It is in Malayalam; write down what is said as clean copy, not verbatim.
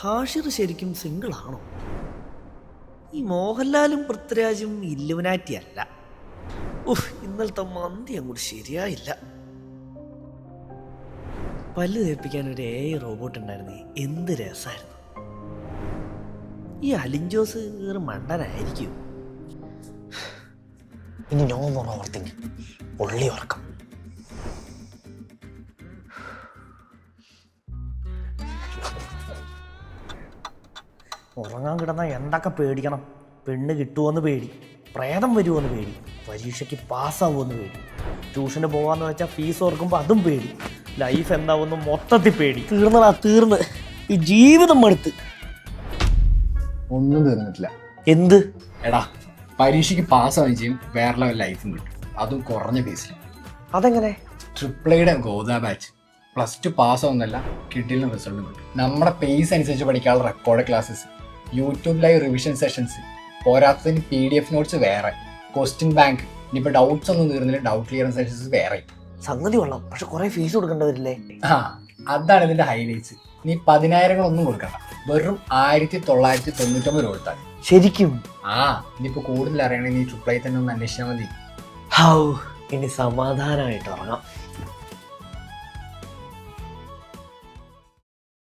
ഹാഷിർ ശരിക്കും സിംഗിൾ ആണോ? ഈ മോഹൻലാലും പൃഥ്വിരാജും ഇല്ലുമിനാറ്റി അല്ല. ഇന്നലത്തെ മന്തി അങ്ങോട്ട് ശരിയായില്ല. പല്ല് തേപ്പിക്കാൻ ഒരു AI റോബോട്ട് ഉണ്ടായിരുന്നേ, എന്ത് രസമായിരുന്നു. ഈ അലിൻ ജോസ് മണ്ടനായിരിക്കും. ഇനി no more overthink, only ഉറക്കം. ഉറങ്ങാൻ കിടന്ന എന്തൊക്കെ പേടിക്കണം. പെണ്ണ് കിട്ടുമോയെന്ന് പേടി, പ്രേതം വരുമോയെന്ന് പേടി, പരീക്ഷയ്ക്ക് പാസ്സാവുമെന്ന് പേടി, ട്യൂഷന് പോകാമെന്ന് വെച്ചാൽ ഫീസ് ഓർക്കുമ്പോൾ അതും പേടി, ലൈഫ് എന്താവുമെന്ന് മൊത്തത്തിൽ പേടി. തീർന്ന് ഈ ജീവിതം മടുത്ത്. ഒന്നും തീർന്നിട്ടില്ല. എന്ത് എടാ, പരീക്ഷയ്ക്ക് പാസ്സാവുകയും ചെയ്യും, വേറെ ലെവൽ ലൈഫും കിട്ടും, അതും കുറഞ്ഞ ഫീസിൽ. അതെങ്ങനെ? ട്രിപ്പിളയുടെ ഗോദ ബാച്ച് +2 പാസ്സാവുന്നല്ല, കിട്ടിയ റിസൾട്ടും കിട്ടും. നമ്മുടെ പേസ് അനുസരിച്ച് പഠിക്കാനുള്ള record classes, YouTube live revision sessions, പോരാത്തതിന് PDF നോട്ട്സ് വേറെ, ക്വസ്റ്റ്യൻ ബാങ്ക്, ഇനിയിപ്പോൾ ഡൗട്ട്സ് ഒന്നും തീർന്നില്ല ഡൗട്ട് ക്ലിയറൻസ് സെഷൻസ് വേറെ. സംഗതി കൊള്ളാം, പക്ഷെ കുറെ ഫീസ് കൊടുക്കേണ്ടവരില്ലേ? അതാണ് ഇതിന്റെ ഹൈലൈറ്റ്സ്. നീ 10,000 ഒന്നും കൊടുക്കണ്ട, വെറും 1999 രൂപ കൊടുത്താൽ. ശരിക്കും? ഇനിയിപ്പോൾ കൂടുതൽ അറിയണമെങ്കിൽ നീ ട്രിപ്പിളായി തന്നെ ഒന്ന് അന്വേഷിച്ചാൽ മതി. ഇനി സമാധാനമായിട്ട് ഉറങ്ങാം.